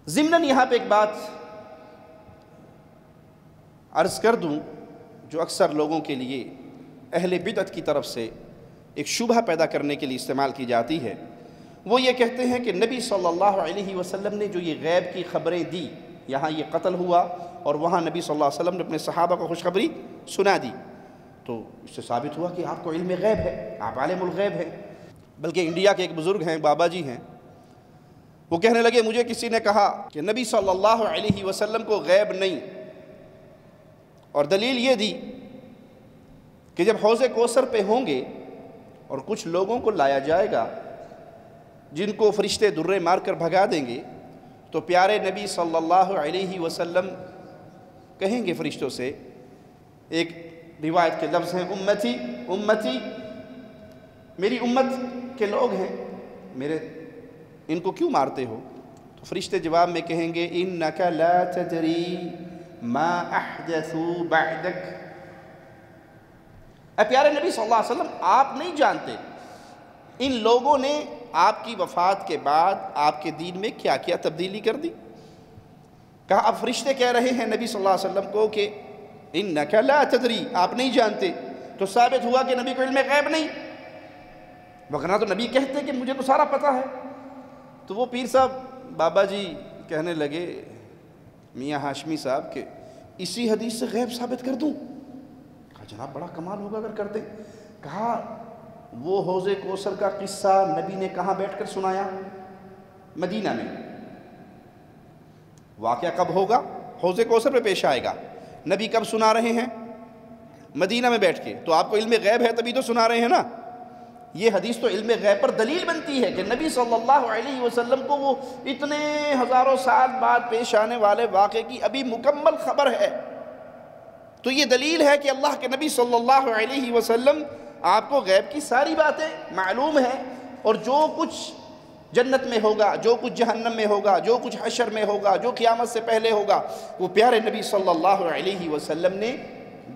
ضمناً یہاں پہ ایک بات عرض کر دوں جو اکثر لوگوں کے لیے اہل بدعت کی طرف سے ایک شبہ پیدا کرنے کے لیے استعمال کی جاتی ہے۔ وہ یہ کہتے ہیں کہ نبی صلی اللہ علیہ وسلم نے جو یہ غیب کی خبریں دی، یہاں یہ قتل ہوا اور وہاں نبی صلی اللہ علیہ وسلم نے اپنے صحابہ کو خوشخبری سنا دی، تو اس سے ثابت ہوا کہ آپ کو علم غیب ہے، آپ عالم الغیب ہیں۔ بلکہ انڈیا کے ایک بزرگ ہیں، بابا جی ہیں، وہ کہنے لگے مجھے کسی نے کہا کہ نبی صلی اللہ علیہ وسلم کو غیب نہیں، اور دلیل یہ دی کہ جب حوض کوثر پہ ہوں گے اور کچھ لوگوں کو لایا جائے گا جن کو فرشتے درے مار کر بھگا دیں گے، تو پیارے نبی صلی اللہ علیہ وسلم کہیں گے فرشتوں سے، ایک روایت کے لفظ ہیں امتی امتی، میری امت کے لوگ ہیں، ان کو کیوں مارتے ہو؟ تو فرشتے جواب میں کہیں گے انک لا تدری ما احدثوا بعدک، اے پیارے نبی صلی اللہ علیہ وسلم آپ نہیں جانتے ان لوگوں نے آپ کی وفات کے بعد آپ کے دین میں کیا کیا تبدیلی کر دی۔ کہا اب فرشتے کہہ رہے ہیں نبی صلی اللہ علیہ وسلم کو کہ انک لا تدری، آپ نہیں جانتے، تو ثابت ہوا کہ نبی کو علم غیب نہیں، وگرنہ تو نبی کہتے کہ مجھے تو سارا پتہ ہے۔ تو وہ پیر صاحب بابا جی کہنے لگے میاں ہاشمی صاحب کہ اسی حدیث سے غیب ثابت کر دوں؟ کہا جناب بڑا کمال ہوگا اگر کر دیں۔ کہا وہ حوض کوثر کا قصہ نبی نے کہاں بیٹھ کر سنایا؟ مدینہ میں۔ واقعہ کب ہوگا؟ حوض کوثر پہ پیش آئے گا۔ نبی کب سنا رہے ہیں؟ مدینہ میں بیٹھ کے۔ تو آپ کو علم غیب ہے تبھی تو سنا رہے ہیں نا۔ یہ حدیث تو علم غیب پر دلیل بنتی ہے کہ نبی صلی اللہ علیہ وسلم کو وہ اتنے ہزاروں سال بعد پیش آنے والے واقعے کی ابھی مکمل خبر ہے۔ تو یہ دلیل ہے کہ اللہ کے نبی صلی اللہ علیہ وسلم آپ کو غیب کی ساری باتیں معلوم ہیں، اور جو کچھ جنت میں ہوگا، جو کچھ جہنم میں ہوگا، جو کچھ حشر میں ہوگا، جو قیامت سے پہلے ہوگا، وہ پیارے نبی صلی اللہ علیہ وسلم نے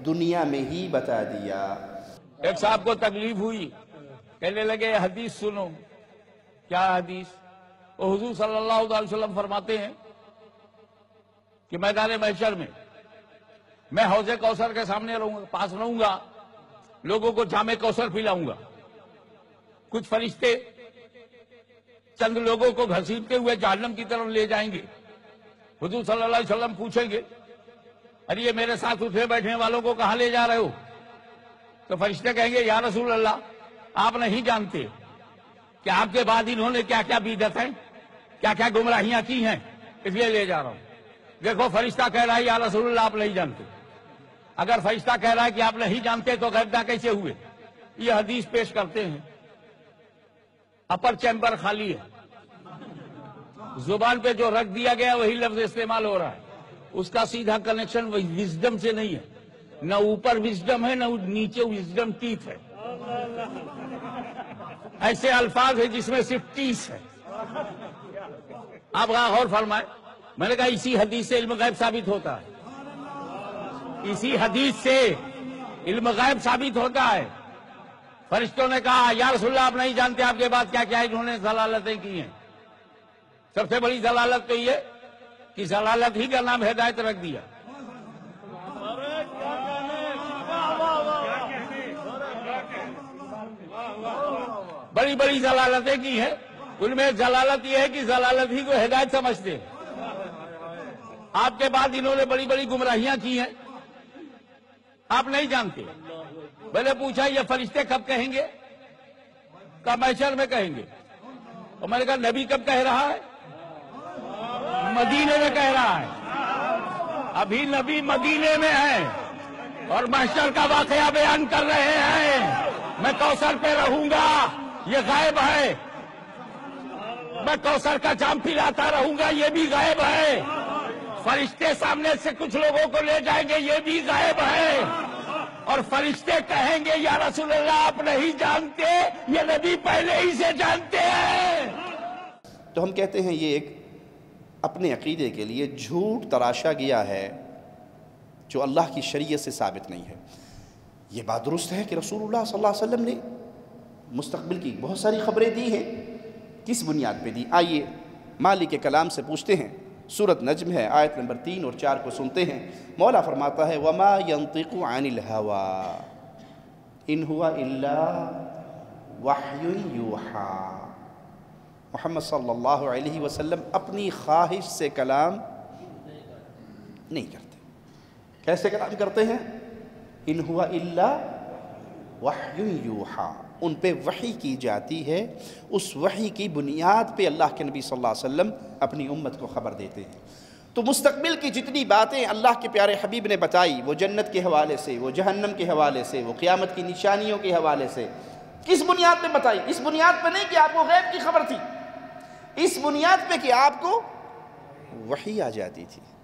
دنیا میں ہی بتا دیا۔ ایک صاحب کو تکلیف ہوئی، کہنے لگے حدیث سنو۔ کیا حدیث؟ وہ حضور صلی اللہ علیہ وسلم فرماتے ہیں کہ میدان محشر میں میں حوض کوثر کے سامنے پاس رہوں گا، لوگوں کو جام کوثر پلاؤں گا، کچھ فرشتے چند لوگوں کو گھسیٹتے ہوئے جہنم کی طرف لے جائیں گے۔ حضور صلی اللہ علیہ وسلم پوچھیں گے ارے یہ میرے ساتھ اٹھے بیٹھنے والوں کو کہاں لے جا رہے ہو؟ تو فرشتے کہیں گے یا رسول اللہ آپ نہیں جانتے کہ آپ کے بعد انہوں نے کیا کیا بدعت ہیں، کیا کیا گمراہیاں کی ہیں، اس لیے لے جا رہا ہوں۔ دیکھو فرشتہ کہہ رہا ہے یا رسول اللہ آپ نہیں جانتے۔ اگر فرشتہ کہہ رہا ہے کہ آپ نہیں جانتے تو غیبدہ کیسے ہوئے؟ یہ حدیث پیش کرتے ہیں۔ اپر چیمبر خالی ہے، زبان پہ جو رکھ دیا گیا وہی لفظ استعمال ہو رہا ہے، اس کا سیدھا کنیکشن وزڈم سے نہیں ہے، نہ اوپر وزڈم ہے نہ نیچے وزڈم ٹیتھ ہے، ایسے الفاظ ہیں جس میں صرف ٹیس ہے۔ آپ غور فرمائیں، میں نے کہا اسی حدیث سے علم غیب ثابت ہوتا ہے، اسی حدیث سے علم غیب ثابت ہوتا ہے۔ فرشتوں نے کہا یا رسول اللہ آپ نہیں جانتے آپ کے بعد کیا کیا انہوں نے ضلالتیں کی ہیں۔ سب سے بڑی ضلالت تو یہ کہ ضلالت ہی کا نام ہدایت رکھ دیا۔ بڑی بڑی ضلالتیں کی ہیں، ان میں ضلالت یہ ہے کہ ضلالت ہی کو ہدایت سمجھتے ہیں۔ آپ کے بعد انہوں نے بڑی بڑی گمراہیاں کی ہیں، آپ نہیں جانتے۔ میں نے پوچھا یہ فرشتے کب کہیں گے؟ کب محشر میں کہیں گے؟ اور میں نے کہا نبی کب کہہ رہا ہے؟ مدینے میں کہہ رہا ہے، ابھی نبی مدینے میں ہے اور محشر کا واقعہ بیان کر رہے ہیں۔ میں کوثر پہ رہوں گا، یہ غائب ہے، میں کوثر کا جام پلاتا رہوں گا، یہ بھی غائب ہے، فرشتے سامنے سے کچھ لوگوں کو لے جائیں گے، یہ بھی غائب ہے، اور فرشتے کہیں گے یا رسول اللہ آپ نہیں جانتے، یہ نبی پہلے ہی سے جانتے ہیں۔ تو ہم کہتے ہیں یہ ایک اپنے عقیدے کے لیے جھوٹ تراشا گیا ہے جو اللہ کی شریعت سے ثابت نہیں ہے۔ یہ بات درست ہے کہ رسول اللہ صلی اللہ علیہ وسلم نے مستقبل کی بہت ساری خبریں دی ہیں، کس بنیاد پہ دی؟ آئیے مالک کے کلام سے پوچھتے ہیں سورۃ نجم ہے، آیت نمبر 3 اور 4 کو سنتے ہیں۔ مولا فرماتا ہے وَمَا يَنطِقُ عَنِ الْهَوَىٰ إِنْ هُوَ إِلَّا وَحْيٌ يُوحَىٰ۔ محمد صلی اللہ علیہ وسلم اپنی خواہش سے کلام نہیں کرتے۔ کیسے کلام کرتے ہیں؟ إِنْ هُوَ إِلَّا وَحْيٌ يُوحَىٰ، ان پہ وحی کی جاتی ہے، اس وحی کی بنیاد پہ اللہ کے نبی صلی اللہ علیہ وسلم اپنی امت کو خبر دیتے ہیں۔ تو مستقبل کی جتنی باتیں اللہ کے پیارے حبیب نے بتائی، وہ جنت کے حوالے سے، وہ جہنم کے حوالے سے، وہ قیامت کی نشانیوں کے حوالے سے، کس بنیاد پہ بتائی؟ اس بنیاد پہ نہیں کہ آپ کو غیب کی خبر تھی، اس بنیاد پہ کہ آپ کو وحی آ جاتی تھی۔